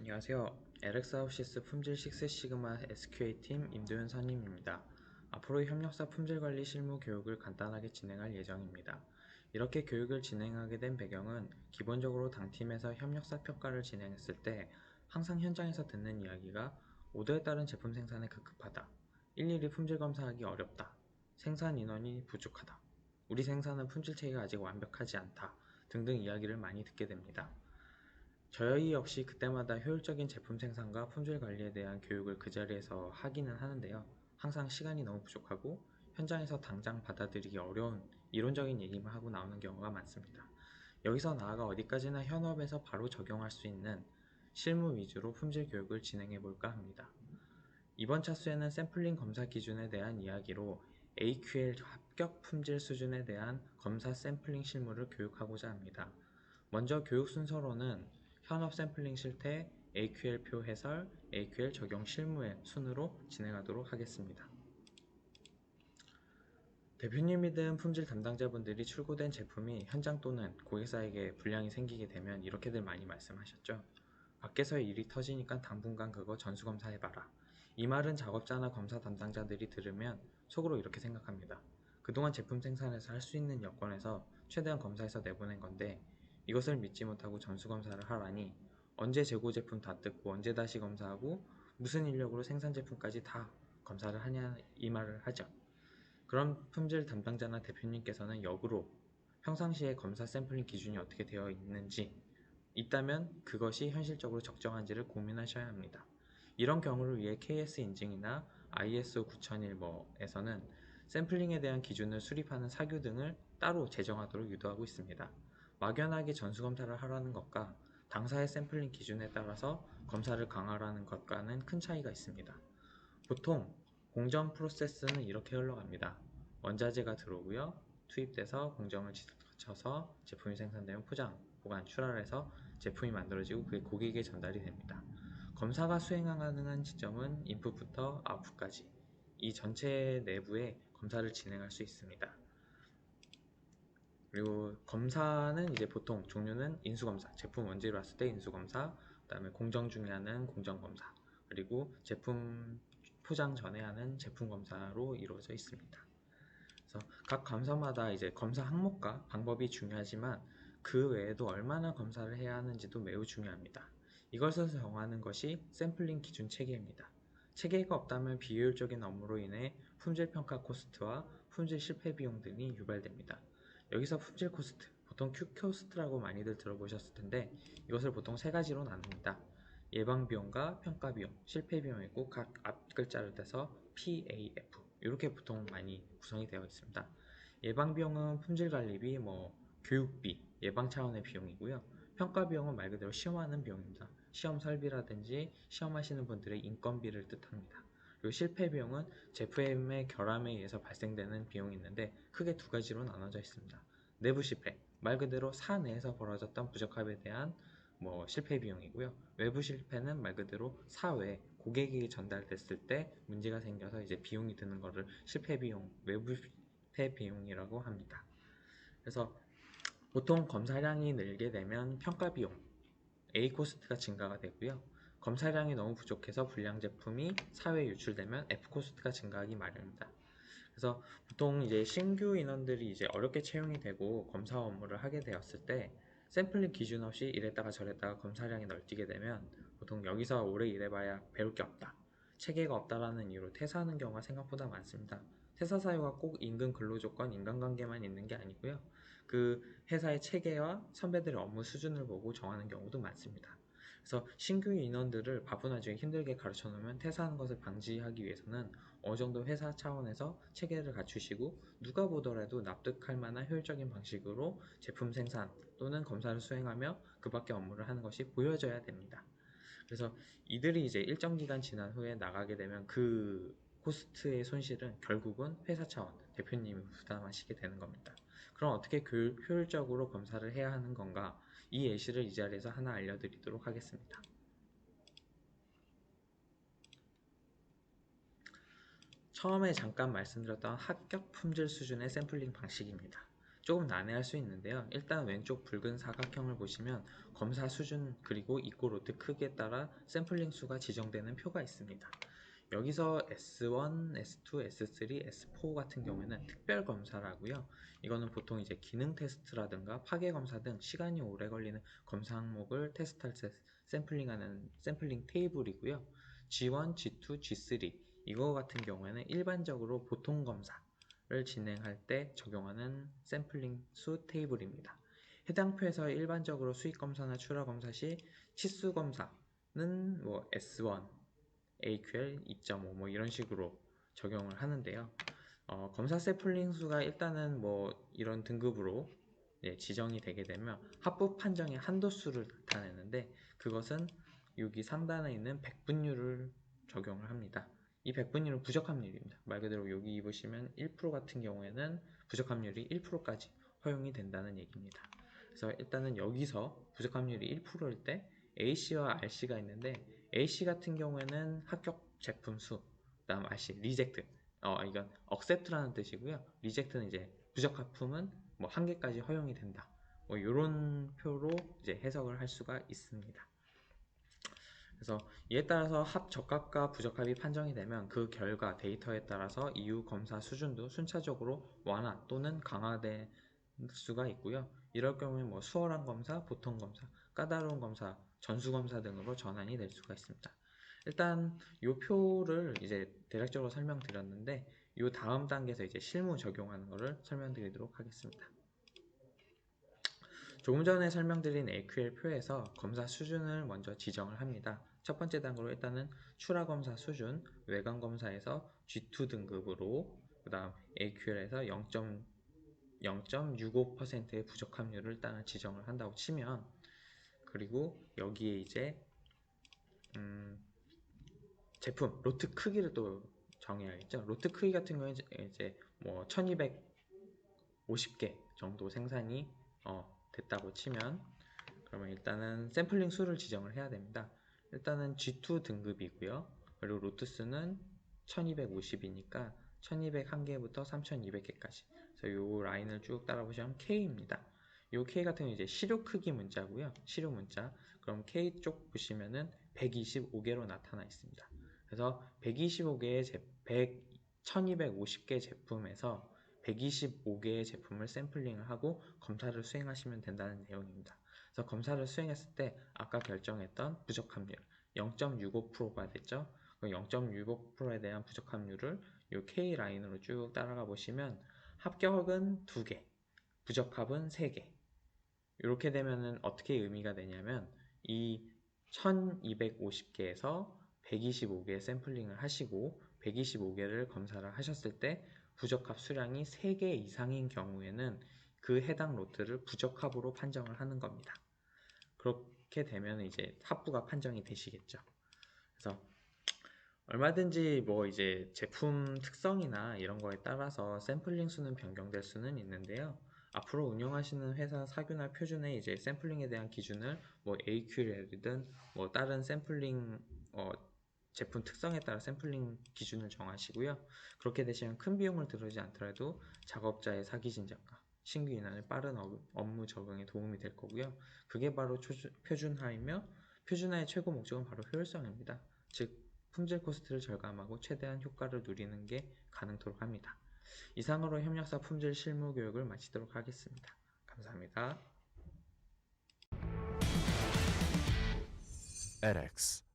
안녕하세요. LX하우시스 품질 식스 시그마 SQA팀 임도현 선임입니다. 앞으로 협력사 품질관리 실무 교육을 간단하게 진행할 예정입니다. 이렇게 교육을 진행하게 된 배경은 기본적으로 당팀에서 협력사 평가를 진행했을 때 항상 현장에서 듣는 이야기가 오더에 따른 제품 생산에 급급하다, 일일이 품질 검사하기 어렵다, 생산 인원이 부족하다, 우리 생산은 품질 체계가 아직 완벽하지 않다 등등 이야기를 많이 듣게 됩니다. 저희 역시 그때마다 효율적인 제품 생산과 품질 관리에 대한 교육을 그 자리에서 하기는 하는데요. 항상 시간이 너무 부족하고 현장에서 당장 받아들이기 어려운 이론적인 얘기만 하고 나오는 경우가 많습니다. 여기서 나아가 어디까지나 현업에서 바로 적용할 수 있는 실무 위주로 품질 교육을 진행해 볼까 합니다. 이번 차수에는 샘플링 검사 기준에 대한 이야기로 AQL 합격 품질 수준에 대한 검사 샘플링 실무를 교육하고자 합니다. 먼저 교육 순서로는 현업 샘플링 실태, AQL표 해설, AQL 적용 실무의 순으로 진행하도록 하겠습니다. 대표님이 든 품질 담당자분들이 출고된 제품이 현장 또는 고객사에게 불량이 생기게 되면 이렇게들 많이 말씀하셨죠. 밖에서 일이 터지니까 당분간 그거 전수검사해봐라. 이 말은 작업자나 검사 담당자들이 들으면 속으로 이렇게 생각합니다. 그동안 제품 생산에서 할 수 있는 여건에서 최대한 검사해서 내보낸 건데 이것을 믿지 못하고 전수검사를 하라니 언제 재고 제품 다 뜯고 언제 다시 검사하고 무슨 인력으로 생산 제품까지 다 검사를 하냐 이 말을 하죠. 그럼 품질 담당자나 대표님께서는 역으로 평상시에 검사 샘플링 기준이 어떻게 되어 있는지 있다면 그것이 현실적으로 적정한지를 고민하셔야 합니다. 이런 경우를 위해 KS 인증이나 ISO 9001에서는 샘플링에 대한 기준을 수립하는 사규 등을 따로 제정하도록 유도하고 있습니다. 막연하게 전수검사를 하라는 것과 당사의 샘플링 기준에 따라서 검사를 강화하라는 것과는 큰 차이가 있습니다. 보통 공정 프로세스는 이렇게 흘러갑니다. 원자재가 들어오고요. 투입돼서 공정을 거쳐서 제품이 생산되면 포장, 보관, 출하해서 제품이 만들어지고 그게 고객에게 전달이 됩니다. 검사가 수행 가능한 지점은 인풋부터 아웃풋까지 이 전체 내부에 검사를 진행할 수 있습니다. 그리고 검사는 이제 보통 종류는 인수검사, 제품 원재료 왔을 때 인수검사, 그 다음에 공정 중에 하는 공정검사, 그리고 제품 포장 전에 하는 제품 검사로 이루어져 있습니다. 그래서 각 검사마다 이제 검사 항목과 방법이 중요하지만 그 외에도 얼마나 검사를 해야 하는지도 매우 중요합니다. 이것을 정하는 것이 샘플링 기준 체계입니다. 체계가 없다면 비효율적인 업무로 인해 품질 평가 코스트와 품질 실패 비용 등이 유발됩니다. 여기서 품질 코스트, 보통 Q코스트라고 많이들 들어보셨을 텐데 이것을 보통 세 가지로 나눕니다. 예방 비용과 평가 비용, 실패 비용이 있고 각 앞 글자를 떼서 PAF 이렇게 보통 많이 구성이 되어 있습니다. 예방 비용은 품질 관리비, 교육비, 예방 차원의 비용이고요. 평가 비용은 말 그대로 시험하는 비용입니다. 시험 설비라든지 시험하시는 분들의 인건비를 뜻합니다. 그리고 실패 비용은 제품의 결함에 의해서 발생되는 비용이 있는데 크게 두 가지로 나눠져 있습니다. 내부 실패, 말 그대로 사내에서 벌어졌던 부적합에 대한 실패 비용이고요. 외부 실패는 말 그대로 사외 고객에게 전달됐을 때 문제가 생겨서 이제 비용이 드는 거를 실패 비용, 외부 실패 비용이라고 합니다. 그래서 보통 검사량이 늘게 되면 평가 비용, A 코스트가 증가가 되고요. 검사량이 너무 부족해서 불량 제품이 사회에 유출되면 F 코스트가 증가하기 마련입니다. 그래서 보통 이제 신규 인원들이 이제 어렵게 채용이 되고 검사 업무를 하게 되었을 때 샘플링 기준 없이 이랬다가 저랬다가 검사량이 널뛰게 되면 보통 여기서 오래 일해봐야 배울 게 없다, 체계가 없다라는 이유로 퇴사하는 경우가 생각보다 많습니다. 퇴사 사유가 꼭 임금 근로조건, 인간관계만 있는 게 아니고요. 그 회사의 체계와 선배들의 업무 수준을 보고 정하는 경우도 많습니다. 그래서 신규 인원들을 바쁜 와중에 힘들게 가르쳐 놓으면 퇴사하는 것을 방지하기 위해서는 어느 정도 회사 차원에서 체계를 갖추시고 누가 보더라도 납득할 만한 효율적인 방식으로 제품 생산 또는 검사를 수행하며 그 밖의 업무를 하는 것이 보여져야 됩니다. 그래서 이들이 이제 일정 기간 지난 후에 나가게 되면 그 코스트의 손실은 결국은 회사 차원 대표님이 부담하시게 되는 겁니다. 그럼 어떻게 효율적으로 검사를 해야 하는 건가? 이 예시를 이 자리에서 하나 알려드리도록 하겠습니다. 처음에 잠깐 말씀드렸던 합격 품질 수준의 샘플링 방식입니다. 조금 난해할 수 있는데요. 일단 왼쪽 붉은 사각형을 보시면 검사 수준 그리고 입고 로트 크기에 따라 샘플링 수가 지정되는 표가 있습니다. 여기서 S1, S2, S3, S4 같은 경우에는 특별 검사라고요. 이거는 보통 이제 기능 테스트라든가 파괴 검사 등 시간이 오래 걸리는 검사 항목을 테스트할 때 샘플링하는 샘플링 테이블이고요. G1, G2, G3 이거 같은 경우에는 일반적으로 보통 검사를 진행할 때 적용하는 샘플링 수 테이블입니다. 해당 표에서 일반적으로 수익 검사나 출하 검사 시 치수 검사는 뭐 S1, AQL 2.5 뭐 이런 식으로 적용을 하는데요. 검사 샘플링 수가 일단은 뭐 이런 등급으로 지정이 되게 되면 합부 판정의 한도수를 나타내는데 그것은 여기 상단에 있는 백분율을 적용을 합니다. 이 백분율은 부적합률입니다. 말 그대로 여기 보시면 1% 같은 경우에는 부적합률이 1%까지 허용이 된다는 얘기입니다. 그래서 일단은 여기서 부적합률이 1%일 때 A씨와 R씨가 있는데 A씨 같은 경우에는 합격 제품 수, 그다음 RC 리젝트. 이건 accept라는 뜻이고요. 리젝트는 이제 부적합품은 뭐 한 개까지 허용이 된다. 뭐 이런 표로 이제 해석을 할 수가 있습니다. 그래서 이에 따라서 합적합과 부적합이 판정이 되면 그 결과 데이터에 따라서 이후 검사 수준도 순차적으로 완화 또는 강화될 수가 있고요. 이럴 경우에 뭐 수월한 검사, 보통 검사, 까다로운 검사, 전수 검사 등으로 전환이 될 수가 있습니다. 일단 이 표를 이제 대략적으로 설명드렸는데 이 다음 단계에서 이제 실무 적용하는 것을 설명드리도록 하겠습니다. 조금 전에 설명드린 AQL 표에서 검사 수준을 먼저 지정을 합니다. 첫 번째 단계로 일단은 출하 검사 수준, 외관 검사에서 G2 등급으로, 그 다음 AQL에서 0.65%의 부적합률을 일단은 지정을 한다고 치면, 그리고 여기에 이제 제품 로트 크기를 또 정해야겠죠. 로트 크기 같은 경우에 이제 뭐 1250개 정도 생산이 됐다고 치면, 그러면 일단은 샘플링 수를 지정을 해야 됩니다. 일단은 G2 등급이고요. 그리고 로트 수는 1250이니까 1201개부터 3200개까지. 그래서 이 라인을 쭉 따라 보시면 K입니다. 이 K 같은 경우는 이제 시료 크기 문자고요. 시료 문자. 그럼 K 쪽 보시면은 125개로 나타나 있습니다. 그래서 125개의 1250개 제품에서 125개의 제품을 샘플링을 하고 검사를 수행하시면 된다는 내용입니다. 그래서 검사를 수행했을 때 아까 결정했던 부적합률 0.65%가 됐죠. 0.65%에 대한 부적합률을 이 K 라인으로 쭉 따라가 보시면 합격은 2개, 부적합은 3개. 이렇게 되면은 어떻게 의미가 되냐면 이 1250개에서 125개 샘플링을 하시고 125개를 검사를 하셨을 때 부적합 수량이 3개 이상인 경우에는 그 해당 로트를 부적합으로 판정을 하는 겁니다. 그렇게 되면 이제 합부가 판정이 되시겠죠. 그래서 얼마든지 뭐 이제 제품 특성이나 이런 거에 따라서 샘플링 수는 변경될 수는 있는데요. 앞으로 운영하시는 회사 사규나 표준에 이제 샘플링에 대한 기준을 뭐 AQL이든 뭐 다른 샘플링 제품 특성에 따라 샘플링 기준을 정하시고요. 그렇게 되시면 큰 비용을 들이지 않더라도 작업자의 사기 진작과 신규 인원의 빠른 업무 적응에 도움이 될 거고요. 그게 바로 표준화이며 표준화의 최고 목적은 바로 효율성입니다. 즉 품질 코스트를 절감하고 최대한 효과를 누리는 게 가능토록 합니다. 이상으로 협력사 품질 실무 교육을 마치도록 하겠습니다. 감사합니다. edX